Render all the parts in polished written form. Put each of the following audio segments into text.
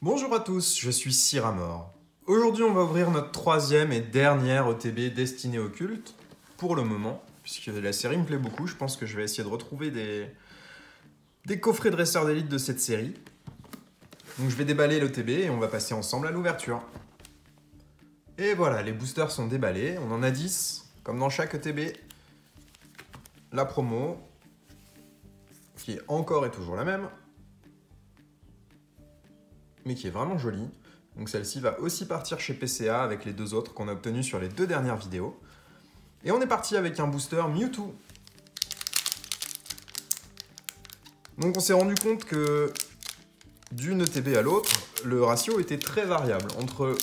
Bonjour à tous, je suis Cyramor. Aujourd'hui, on va ouvrir notre troisième et dernière OTB destinée au culte, pour le moment, puisque la série me plaît beaucoup. Je pense que je vais essayer de retrouver des coffrets dresseurs d'élite de cette série. Donc je vais déballer l'OTB et on va passer ensemble à l'ouverture. Et voilà, les boosters sont déballés, on en a 10, comme dans chaque OTB. La promo, qui est encore et toujours la même, mais qui est vraiment jolie. Donc celle-ci va aussi partir chez PCA avec les deux autres qu'on a obtenus sur les deux dernières vidéos. Et on est parti avec un booster Mewtwo. Donc on s'est rendu compte que d'une ETB à l'autre, le ratio était très variable. Entre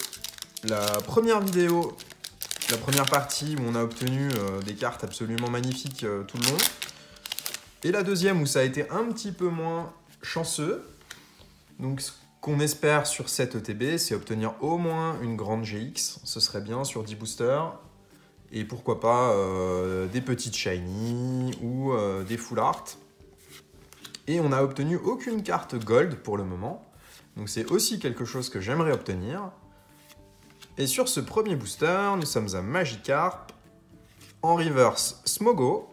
la première vidéo, la première partie où on a obtenu des cartes absolument magnifiques tout le long, et la deuxième où ça a été un petit peu moins chanceux. Donc ce qu'on espère sur cette ETB, c'est obtenir au moins une grande GX. Ce serait bien sur 10 boosters. Et pourquoi pas des petites shiny ou des full art. Et on n'a obtenu aucune carte gold pour le moment. Donc c'est aussi quelque chose que j'aimerais obtenir. Et sur ce premier booster, nous sommes à Magikarp, en reverse Smogo.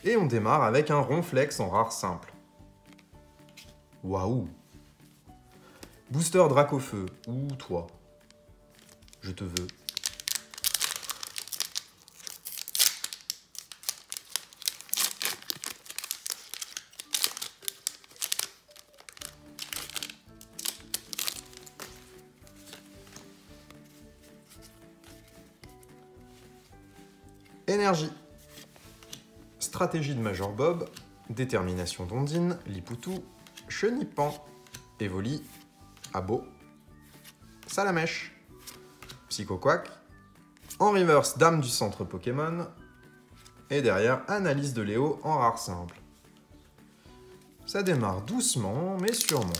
Et on démarre avec un Ronflex en rare simple. Waouh! Booster Dracofeu, ou toi. Je te veux. Énergie. Stratégie de Major Bob, détermination d'Ondine, Lipoutou, Chenipan, Evoli, Abo, Salamèche, Psychoquack, en reverse Dame du centre Pokémon, et derrière Analyse de Léo en rare simple. Ça démarre doucement mais sûrement.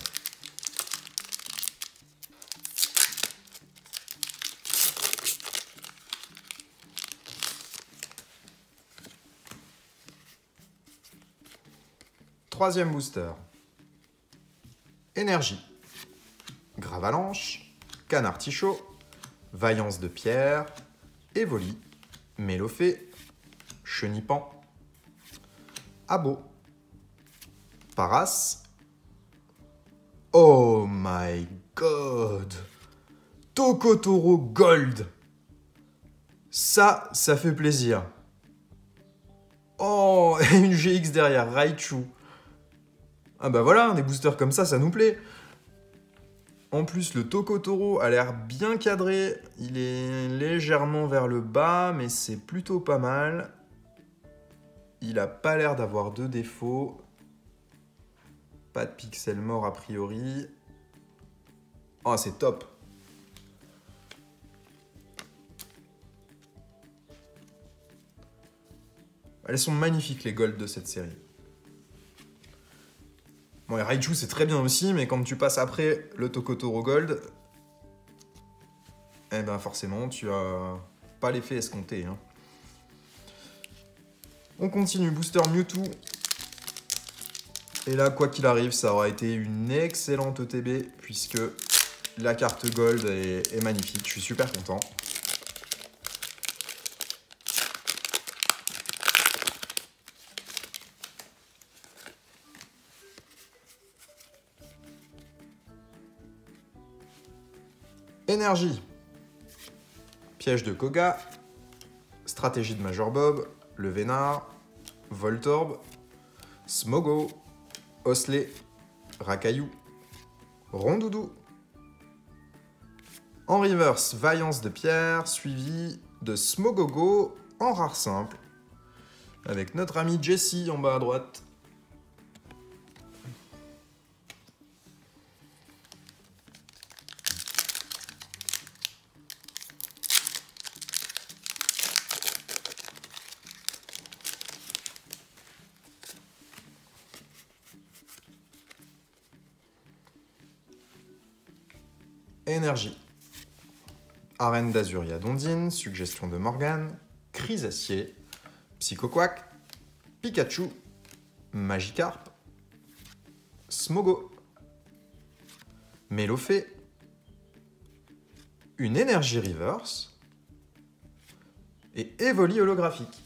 Troisième booster. Énergie. Gravalanche, Canartichaud, Vaillance de Pierre, Evoli, Mélofée, Chenipan, Abo, Paras. Oh my god! Tokotoro Gold! Ça fait plaisir. Oh, et une GX derrière, Raichu. Ah bah voilà, des boosters comme ça nous plaît. En plus, le Tokotoro a l'air bien cadré. Il est légèrement vers le bas, mais c'est plutôt pas mal. Il a pas l'air d'avoir de défauts. Pas de pixels morts a priori. Oh, c'est top. Elles sont magnifiques, les golds de cette série. Bon, et Raichu, c'est très bien aussi, mais quand tu passes après le Tokotoro Gold, eh ben forcément, tu as pas l'effet escompté. Hein. On continue, booster Mewtwo. Et là, quoi qu'il arrive, ça aura été une excellente ETB, puisque la carte Gold est magnifique. Je suis super content. Énergie. Piège de Koga. Stratégie de Major Bob. Le Vénard. Voltorb. Smogo. Osley. Rakaillou. Rondoudou. En reverse, Vaillance de Pierre, suivi de Smogogo en rare simple. Avec notre ami Jessie en bas à droite. Énergie. Arène d'Azuria d'Ondine, suggestion de Morgane, Chrysacier, Psychoquack, Pikachu, Magikarp, Smogo, Melofé, une énergie reverse et Evoli holographique.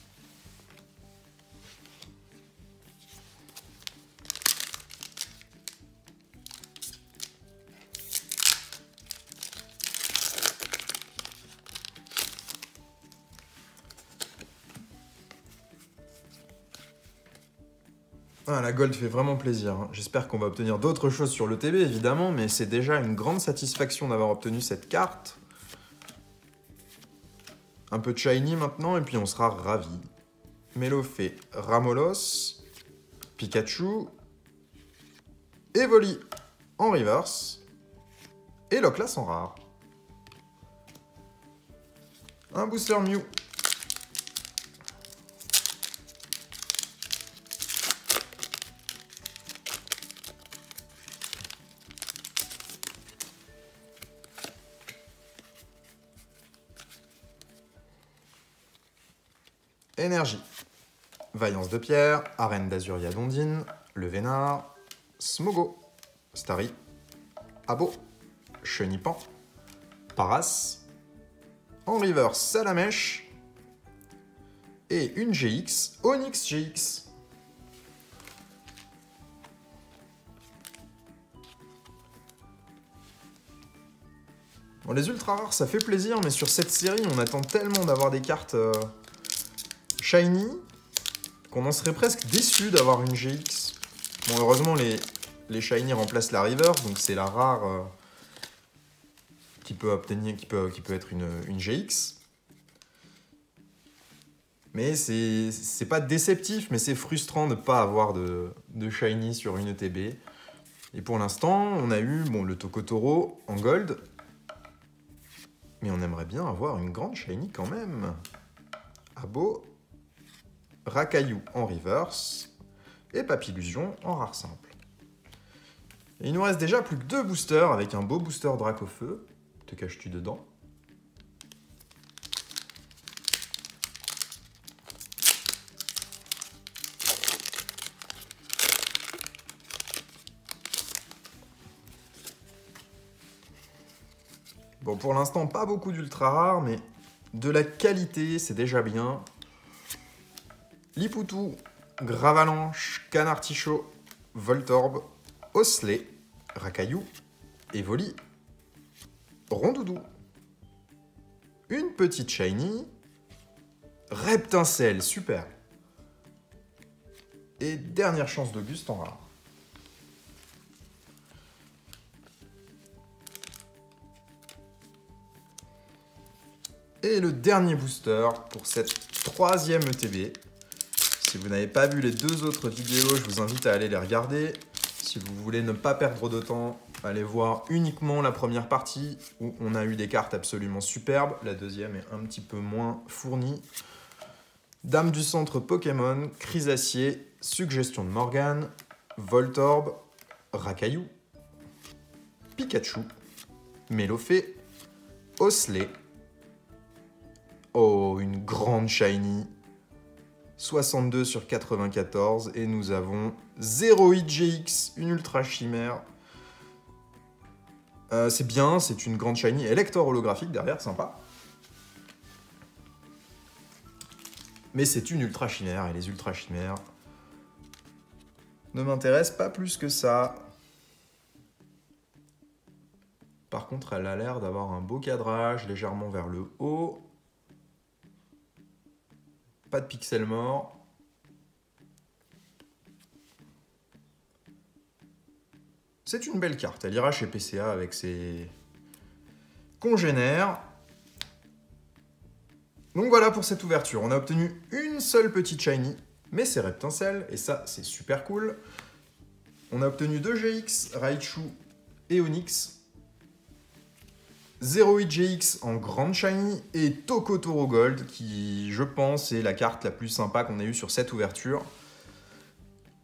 Ah, la gold fait vraiment plaisir. J'espère qu'on va obtenir d'autres choses sur le TB, évidemment, mais c'est déjà une grande satisfaction d'avoir obtenu cette carte. Un peu de shiny maintenant, et puis on sera ravis. Melofé, Ramolos, Pikachu, Evoli en reverse, et Loclas en rare. Un booster Mew. Énergie. Vaillance de pierre, Arène d'Azuria d'Ondine, Le Vénard, Smogo, Starry, Abo, Chenipan, Paras, en reverse Salamèche, et une GX, Onyx GX. Bon, les ultra rares, ça fait plaisir, mais sur cette série, on attend tellement d'avoir des cartes shiny qu'on en serait presque déçu d'avoir une GX. Bon, heureusement, les shiny remplacent la reverse, donc c'est la rare qui peut être une GX. Mais c'est pas déceptif, mais c'est frustrant de ne pas avoir de shiny sur une ETB. Et pour l'instant, on a eu le Tokotoro en gold. Mais on aimerait bien avoir une grande shiny quand même. Abo, Rakayu en reverse et Papillusion en rare simple. Et il nous reste déjà plus que 2 boosters avec un beau booster Dracofeu. Te caches-tu dedans? Bon, pour l'instant, pas beaucoup d'ultra rares, mais de la qualité, c'est déjà bien. Lipoutou, Gravalanche, Canartichaud, Voltorb, Osselet, Rakayu, Evoli, Rondoudou. Une petite shiny, Reptincelle, super. Et dernière chance d'Auguste en rare. Et le dernier booster pour cette 3e ETB. Si vous n'avez pas vu les 2 autres vidéos, je vous invite à aller les regarder. Si vous voulez ne pas perdre de temps, allez voir uniquement la première partie où on a eu des cartes absolument superbes. La deuxième est un petit peu moins fournie. Dame du centre Pokémon, Chrysacier, Suggestion de Morgane, Voltorb, Rakayu, Pikachu, Melofé, Osselet. Oh, une grande shiny. 62 sur 94. Et nous avons 0,8 GX, une ultra chimère. C'est bien, c'est une grande shiny. Elector holographique derrière, sympa. Mais c'est une ultra chimère. Et les ultra chimères ne m'intéressent pas plus que ça. Par contre, elle a l'air d'avoir un beau cadrage, légèrement vers le haut. Pas de pixels morts. C'est une belle carte. Elle ira chez PCA avec ses congénères. Donc voilà pour cette ouverture. On a obtenu une seule petite shiny, mais c'est Reptincelle, et ça, c'est super cool. On a obtenu 2 GX, Raichu et Onyx. 0,8 GX en grande shiny et Tokotoro Gold qui, je pense, est la carte la plus sympa qu'on ait eue sur cette ouverture.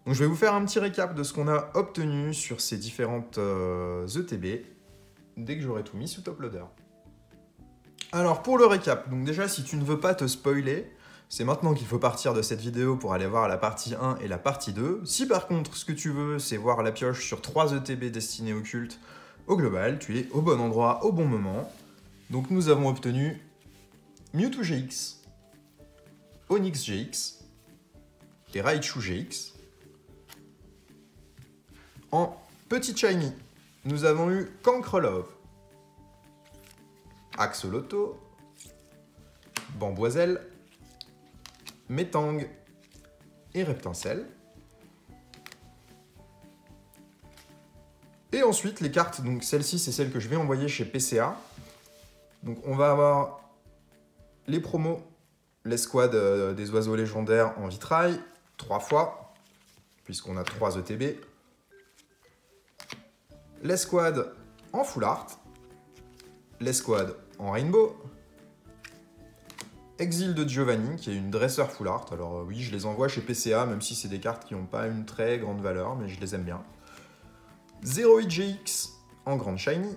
Donc je vais vous faire un petit récap de ce qu'on a obtenu sur ces différentes ETB dès que j'aurai tout mis sous Top Loader. Alors pour le récap, donc déjà si tu ne veux pas te spoiler, c'est maintenant qu'il faut partir de cette vidéo pour aller voir la partie 1 et la partie 2. Si par contre ce que tu veux c'est voir la pioche sur 3 ETB destinés au culte, Au global, tu es au bon endroit, au bon moment. Donc nous avons obtenu Mewtwo GX, Onix GX et Raichu GX. En petit shiny, nous avons eu Cancrelove, Axolotl, Bamboiselle, Metang et Reptincelle. Et ensuite, les cartes, donc celle-ci, c'est celle que je vais envoyer chez PCA. Donc on va avoir les promos, l'escouade des oiseaux légendaires en vitrail, 3 fois, puisqu'on a 3 ETB. L'escouade en full art, l'escouade en rainbow, Exil de Giovanni, qui est une dresseur full art. Alors oui, je les envoie chez PCA, même si c'est des cartes qui n'ont pas une très grande valeur, mais je les aime bien. 08 GX en grande shiny,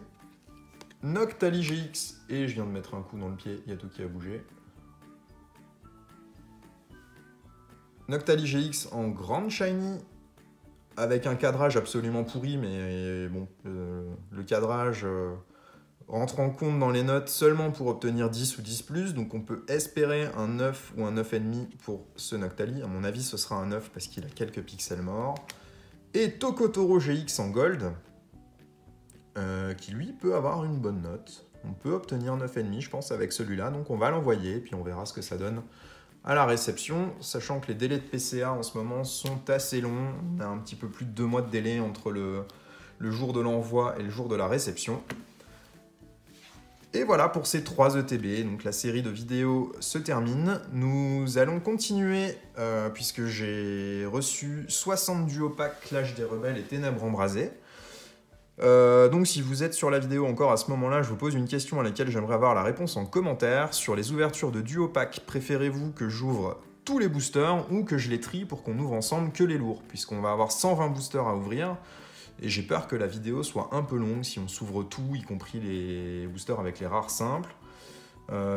Noctali GX, et je viens de mettre un coup dans le pied, il y a tout qui a bougé. Noctali GX en grande shiny, avec un cadrage absolument pourri, mais bon, le cadrage rentre en compte dans les notes seulement pour obtenir 10 ou 10+, donc on peut espérer un 9 ou un 9,5 pour ce Noctali. À mon avis, ce sera un 9 parce qu'il a quelques pixels morts. Et Tokotoro GX en gold, qui lui peut avoir une bonne note. On peut obtenir 9,5 je pense avec celui-là, donc on va l'envoyer, puis on verra ce que ça donne à la réception, sachant que les délais de PCA en ce moment sont assez longs. On a un petit peu plus de 2 mois de délai entre le jour de l'envoi et le jour de la réception. Et voilà pour ces 3 ETB, donc la série de vidéos se termine. Nous allons continuer, puisque j'ai reçu 60 duo packs Clash des Rebelles et Ténèbres Embrasées. Donc si vous êtes sur la vidéo encore à ce moment-là, je vous pose une question à laquelle j'aimerais avoir la réponse en commentaire. Sur les ouvertures de duo pack, préférez-vous que j'ouvre tous les boosters ou que je les trie pour qu'on ouvre ensemble que les lourds, puisqu'on va avoir 120 boosters à ouvrir. Et j'ai peur que la vidéo soit un peu longue si on s'ouvre tout, y compris les boosters avec les rares simples.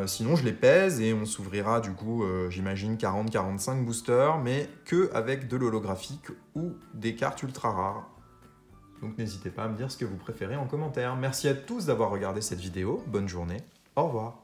Sinon, je les pèse et on s'ouvrira du coup, j'imagine, 40-45 boosters, mais que avec de l'holographique ou des cartes ultra rares. Donc n'hésitez pas à me dire ce que vous préférez en commentaire. Merci à tous d'avoir regardé cette vidéo. Bonne journée. Au revoir.